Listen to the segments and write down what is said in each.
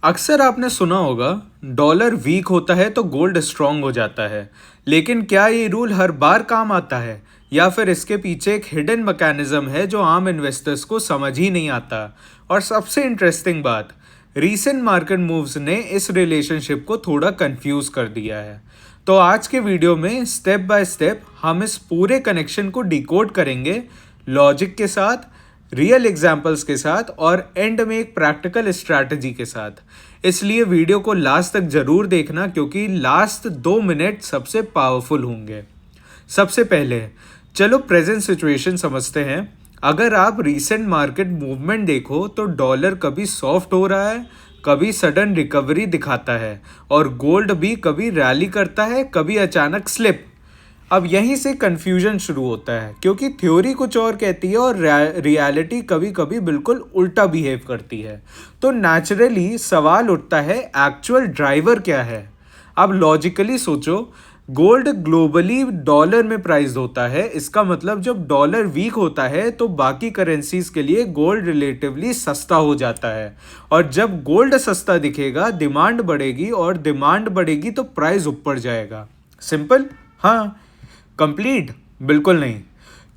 अक्सर आपने सुना होगा, डॉलर वीक होता है तो गोल्ड स्ट्रांग हो जाता है। लेकिन क्या ये रूल हर बार काम आता है या फिर इसके पीछे एक हिडन मैकेनिज्म है जो आम इन्वेस्टर्स को समझ ही नहीं आता। और सबसे इंटरेस्टिंग बात, रीसेंट मार्केट मूव्स ने इस रिलेशनशिप को थोड़ा कंफ्यूज कर दिया है। तो आज के वीडियो में स्टेप बाय स्टेप हम इस पूरे कनेक्शन को डिकोड करेंगे, लॉजिक के साथ, रियल एग्जाम्पल्स के साथ और एंड में एक प्रैक्टिकल स्ट्रैटेजी के साथ। इसलिए वीडियो को लास्ट तक जरूर देखना क्योंकि लास्ट 2 मिनट सबसे पावरफुल होंगे। सबसे पहले चलो प्रेजेंट सिचुएशन समझते हैं। अगर आप रीसेंट मार्केट मूवमेंट देखो तो डॉलर कभी सॉफ्ट हो रहा है, कभी सडन रिकवरी दिखाता है और गोल्ड भी कभी रैली करता है, कभी अचानक स्लिप। अब यहीं से कन्फ्यूजन शुरू होता है क्योंकि थ्योरी कुछ और कहती है और रियलिटी कभी कभी बिल्कुल उल्टा बिहेव करती है। तो नेचुरली सवाल उठता है, एक्चुअल ड्राइवर क्या है। अब लॉजिकली सोचो, गोल्ड ग्लोबली डॉलर में प्राइस होता है। इसका मतलब जब डॉलर वीक होता है तो बाकी करेंसीज के लिए गोल्ड रिलेटिवली सस्ता हो जाता है। और जब गोल्ड सस्ता दिखेगा डिमांड बढ़ेगी और डिमांड बढ़ेगी तो प्राइस ऊपर जाएगा। सिंपल? हाँ। कंप्लीट? बिल्कुल नहीं,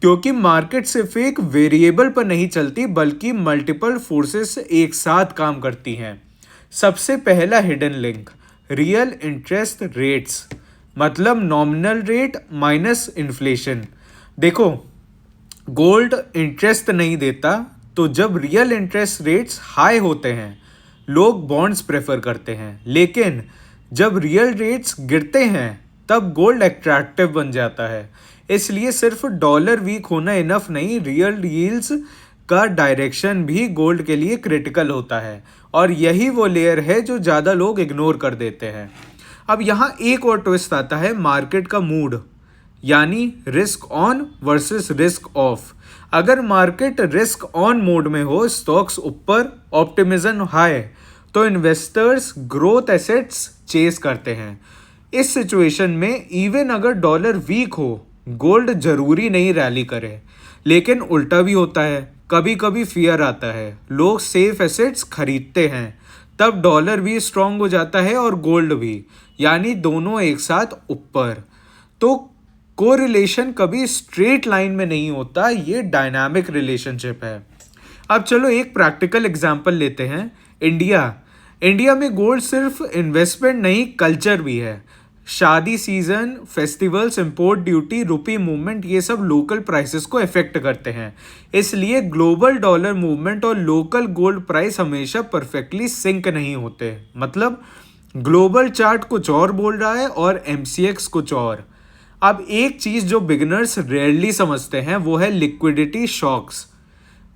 क्योंकि मार्केट सिर्फ एक वेरिएबल पर नहीं चलती बल्कि मल्टीपल फोर्सेस एक साथ काम करती हैं। सबसे पहला hidden link, real interest rates, मतलब नॉमिनल रेट माइनस इन्फ्लेशन। देखो, गोल्ड इंटरेस्ट नहीं देता, तो जब रियल इंटरेस्ट रेट्स हाई होते हैं लोग बॉन्ड्स प्रेफर करते हैं, लेकिन जब रियल रेट्स गिरते हैं तब गोल्ड अट्रैक्टिव बन जाता है। इसलिए सिर्फ डॉलर वीक होना इनफ नहीं, रियल यील्ड्स का डायरेक्शन भी गोल्ड के लिए क्रिटिकल होता है। और यही वो लेयर है जो ज़्यादा लोग इग्नोर कर देते हैं। अब यहाँ एक और ट्विस्ट आता है, मार्केट का मूड, यानी risk on versus risk of. अगर मार्केट रिस्क ऑन मोड में हो, स्टॉक्स ऊपर, ऑप्टिमिज्म हाई, तो इन्वेस्टर्स ग्रोथ एसेट्स चेस करते हैं। इस सिचुएशन में इवन अगर डॉलर वीक हो, गोल्ड जरूरी नहीं रैली करे। लेकिन उल्टा भी होता है, कभी कभी फियर आता है, लोग सेफ एसेट्स खरीदते हैं, तब डॉलर भी स्ट्रांग हो जाता है और गोल्ड भी, यानी दोनों एक साथ ऊपर। तो कोरिलेशन कभी स्ट्रेट लाइन में नहीं होता, ये डायनामिक रिलेशनशिप है। अब चलो एक प्रैक्टिकल एग्जांपल लेते हैं। इंडिया में गोल्ड सिर्फ इन्वेस्टमेंट नहीं, कल्चर भी है। शादी सीजन, फेस्टिवल्स, इंपोर्ट ड्यूटी, रुपी मूवमेंट, ये सब लोकल प्राइसेस को इफेक्ट करते हैं। इसलिए ग्लोबल डॉलर मूवमेंट और लोकल गोल्ड प्राइस हमेशा परफेक्टली सिंक नहीं होते। मतलब ग्लोबल चार्ट कुछ और बोल रहा है और एमसीएक्स कुछ और। अब एक चीज़ जो बिगिनर्स रेयरली समझते हैं वो है लिक्विडिटी शॉक्स।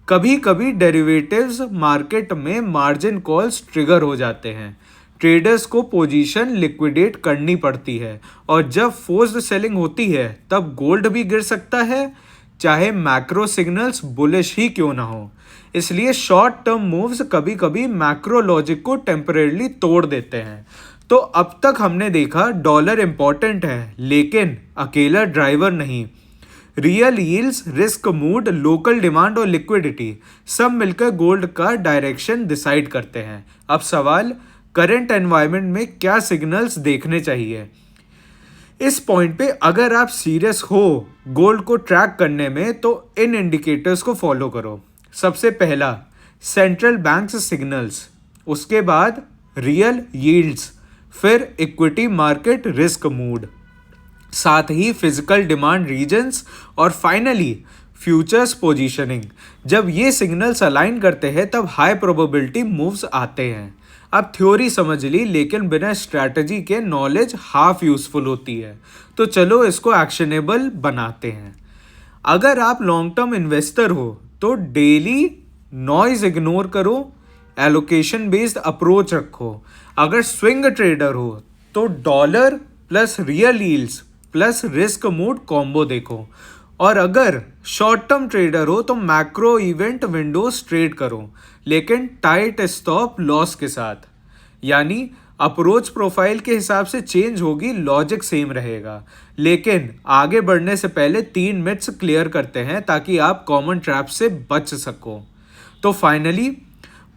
कभी कभी डेरिवेटिव्स मार्केट में मार्जिन कॉल्स ट्रिगर हो जाते हैं, ट्रेडर्स को पोजीशन लिक्विडेट करनी पड़ती है और जब फोर्स्ड सेलिंग होती है तब गोल्ड भी गिर सकता है, चाहे मैक्रो सिग्नल्स बुलिश ही क्यों ना हो। इसलिए शॉर्ट टर्म मूव्स कभी कभी मैक्रो लॉजिक को टेम्परेरली तोड़ देते हैं। तो अब तक हमने देखा डॉलर इंपॉर्टेंट है लेकिन अकेला ड्राइवर नहीं। Real yields, risk mood, local demand और लिक्विडिटी सब मिलकर गोल्ड का डायरेक्शन डिसाइड करते हैं। अब सवाल, करंट एनवायरनमेंट में क्या सिग्नल्स देखने चाहिए। इस पॉइंट पे अगर आप सीरियस हो गोल्ड को ट्रैक करने में तो इन इंडिकेटर्स को फॉलो करो। सबसे पहला, सेंट्रल बैंक सिग्नल्स, उसके बाद रियल यील्ड्स, फिर इक्विटी मार्केट रिस्क मूड, साथ ही फिजिकल डिमांड रीजन्स और फाइनली फ्यूचर्स पोजीशनिंग। जब ये सिग्नल्स अलाइन करते हैं तब हाई प्रोबेबिलिटी मूव्स आते हैं। अब थ्योरी समझ ली लेकिन बिना स्ट्रैटेजी के नॉलेज हाफ यूजफुल होती है। तो चलो इसको एक्शनेबल बनाते हैं। अगर आप लॉन्ग टर्म इन्वेस्टर हो तो डेली नॉइज इग्नोर करो, एलोकेशन बेस्ड अप्रोच रखो। अगर स्विंग ट्रेडर हो तो dollar plus real yields plus risk mood combo देखो। और अगर शॉर्ट टर्म ट्रेडर हो तो मैक्रो इवेंट विंडोज ट्रेड करो, लेकिन टाइट स्टॉप लॉस के साथ। यानी अप्रोच प्रोफाइल के हिसाब से चेंज होगी, लॉजिक सेम रहेगा। लेकिन आगे बढ़ने से पहले 3 मिथ्स क्लियर करते हैं ताकि आप कॉमन ट्रैप से बच सको। तो फाइनली,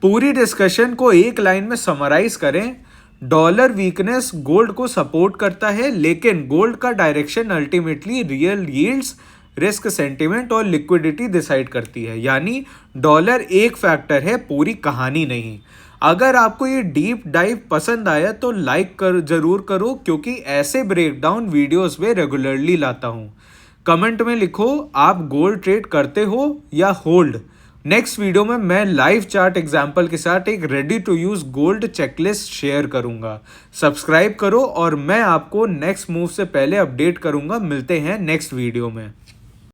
पूरी डिस्कशन को एक लाइन में समराइज करें, डॉलर वीकनेस गोल्ड को सपोर्ट करता है, लेकिन गोल्ड का direction ultimately real yields, risk sentiment और लिक्विडिटी डिसाइड करती है। यानी डॉलर एक फैक्टर है, पूरी कहानी नहीं। अगर आपको ये डीप डाइव पसंद आया तो लाइक जरूर करो, क्योंकि ऐसे ब्रेकडाउन वीडियोस में रेगुलरली लाता हूँ। कमेंट में लिखो आप गोल्ड ट्रेड करते हो या होल्ड। नेक्स्ट वीडियो में मैं लाइव चार्ट एग्जांपल के साथ एक ready to use gold checklist share करूंगा। सब्सक्राइब करो और मैं आपको नेक्स्ट मूव से पहले अपडेट करूंगा। मिलते हैं नेक्स्ट वीडियो में।